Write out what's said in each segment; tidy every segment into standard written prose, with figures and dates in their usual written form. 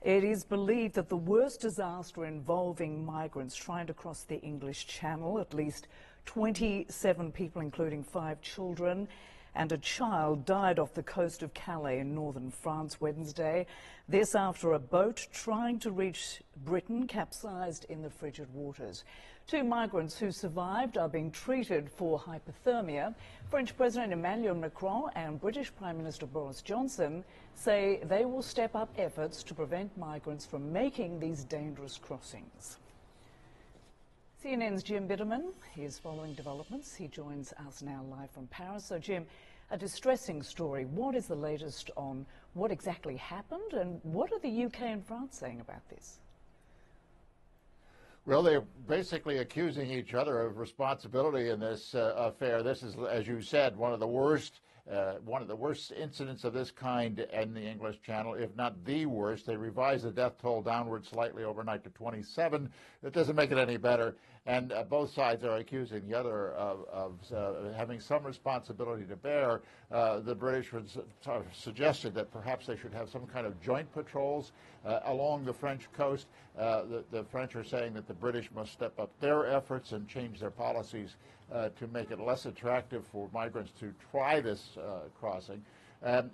It is believed that the worst disaster involving migrants trying to cross the English Channel, at least 27 people, including 5 children, and a child died off the coast of Calais in northern France Wednesday. This after a boat trying to reach Britain capsized in the frigid waters. 2 migrants who survived are being treated for hypothermia. French President Emmanuel Macron and British Prime Minister Boris Johnson say they will step up efforts to prevent migrants from making these dangerous crossings. CNN's Jim Bitterman is following developments. He joins us now live from Paris. So, Jim, a distressing story. What is the latest on what exactly happened, and what are the UK and France saying about this? Well, they're basically accusing each other of responsibility in this affair. This is, as you said, one of the worst incidents of this kind in the English Channel, if not the worst. They revised the death toll downward slightly overnight to 27. It doesn't make it any better. And both sides are accusing the other of having some responsibility to bear. The British suggested that perhaps they should have some kind of joint patrols along the French coast. The French are saying that the British must step up their efforts and change their policies to make it less attractive for migrants to try this crossing. In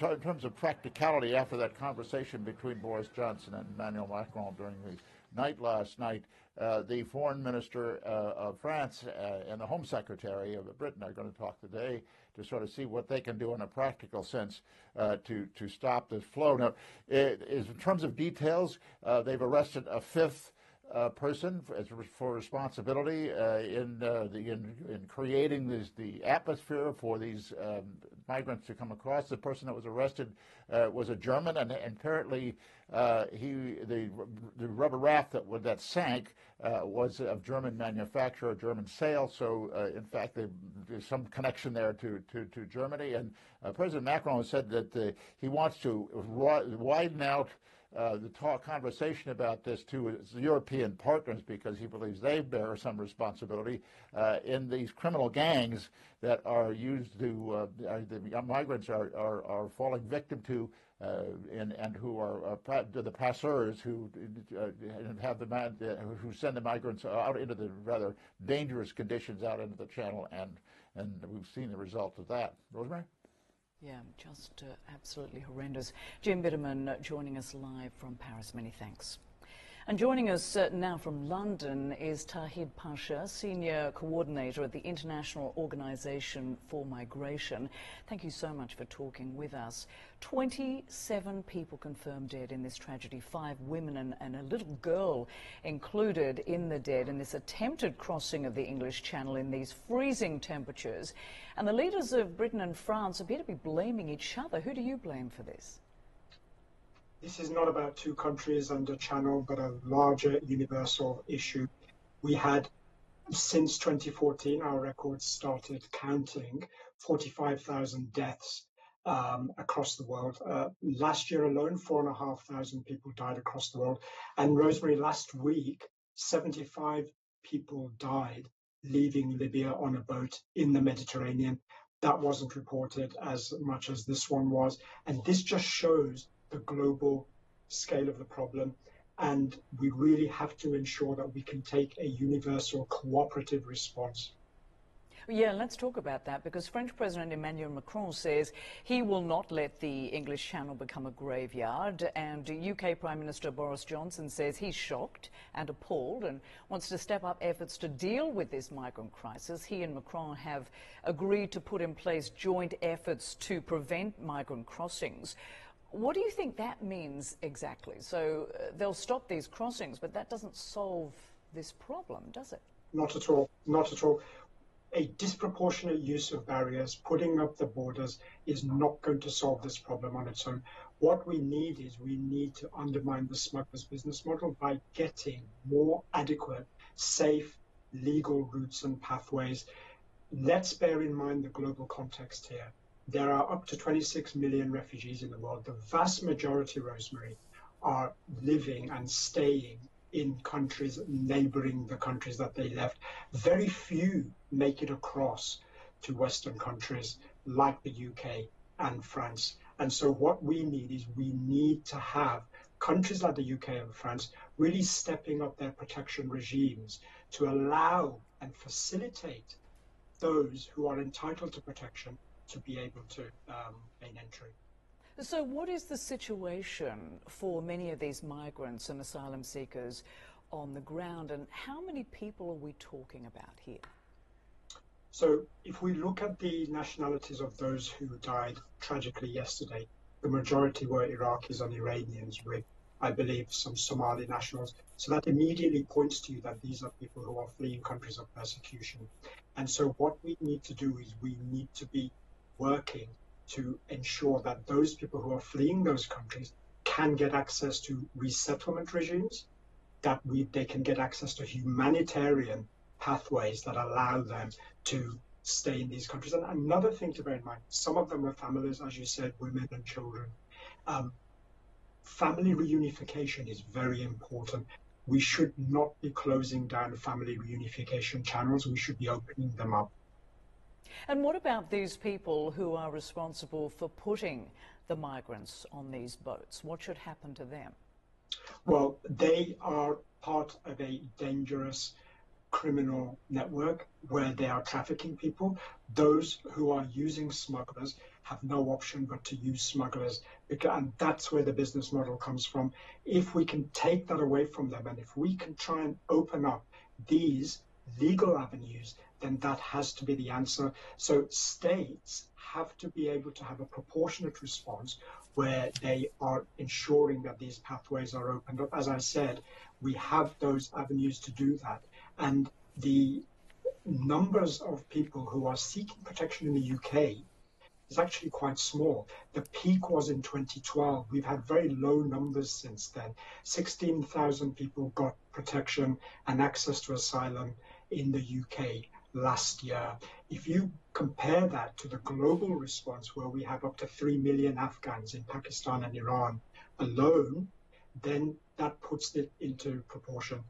terms of practicality, after that conversation between Boris Johnson and Emmanuel Macron during the night last night, the Foreign Minister of France and the Home Secretary of Britain are going to talk today to sort of see what they can do in a practical sense to stop this flow. Now, in terms of details, they've arrested a 5th person for responsibility in creating the atmosphere for these migrants to come across. The person that was arrested was a German, and apparently the rubber raft that sank was of German manufacture, German sale. So in fact, there's some connection there to Germany. And President Macron said that he wants to widen out the conversation about this to his European partners, because he believes they bear some responsibility in these criminal gangs that are used to the migrants are falling victim to, and who are the passeurs who who send the migrants out into the rather dangerous conditions out into the Channel, and we've seen the result of that. Rosemary? Yeah, just absolutely horrendous. Jim Bitterman joining us live from Paris. Many thanks. And joining us now from London is Tahid Pasha, Senior Coordinator at the International Organization for Migration. Thank you so much for talking with us. 27 people confirmed dead in this tragedy, 5 women and a little girl included in the dead in this attempted crossing of the English Channel in these freezing temperatures. And the leaders of Britain and France appear to be blaming each other. Who do you blame for this? This is not about 2 countries and a channel, but a larger universal issue. We had, since 2014, our records started counting 45,000 deaths across the world. Last year alone, 4,500 people died across the world. And Rosemary, last week, 75 people died leaving Libya on a boat in the Mediterranean. That wasn't reported as much as this one was. And this just shows the global scale of the problem, and we really have to ensure that we can take a universal cooperative response. Yeah, let's talk about that, because French President Emmanuel Macron says he will not let the English Channel become a graveyard, and UK Prime Minister Boris Johnson says he's shocked and appalled and wants to step up efforts to deal with this migrant crisis. He and Macron have agreed to put in place joint efforts to prevent migrant crossings. What do you think that means exactly? So they'll stop these crossings, but that doesn't solve this problem, does it? Not at all. Not at all. A disproportionate use of barriers, putting up the borders, is not going to solve this problem on its own. What we need to undermine the smugglers' business model by getting more adequate, safe, legal routes and pathways. Let's bear in mind the global context here. There are up to 26 million refugees in the world. The vast majority, Rosemary, are living and staying in countries neighboring the countries that they left. Very few make it across to Western countries like the UK and France. And so what we need is we need to have countries like the UK and France really stepping up their protection regimes to allow and facilitate those who are entitled to protection to be able to gain entry. So what is the situation for many of these migrants and asylum seekers on the ground, and how many people are we talking about here? So if we look at the nationalities of those who died tragically yesterday, the majority were Iraqis and Iranians with, I believe, some Somali nationals. So that immediately points to you that these are people who are fleeing countries of persecution. And so what we need to do is we need to be working to ensure that those people who are fleeing those countries can get access to resettlement regimes, that they can get access to humanitarian pathways that allow them to stay in these countries. And another thing to bear in mind, some of them are families, as you said, women and children. Family reunification is very important. We should not be closing down family reunification channels. We should be opening them up. And what about these people who are responsible for putting the migrants on these boats? What should happen to them? Well, they are part of a dangerous criminal network where they are trafficking people. Those who are using smugglers have no option but to use smugglers, and that's where the business model comes from. If we can take that away from them, and if we can try and open up these legal avenues, then that has to be the answer. So states have to be able to have a proportionate response where they are ensuring that these pathways are opened up. As I said, we have those avenues to do that. And the numbers of people who are seeking protection in the UK is actually quite small. The peak was in 2012. We've had very low numbers since then. 16,000 people got protection and access to asylum in the UK last year. If you compare that to the global response, where we have up to 3 million Afghans in Pakistan and Iran alone, then that puts it into proportion.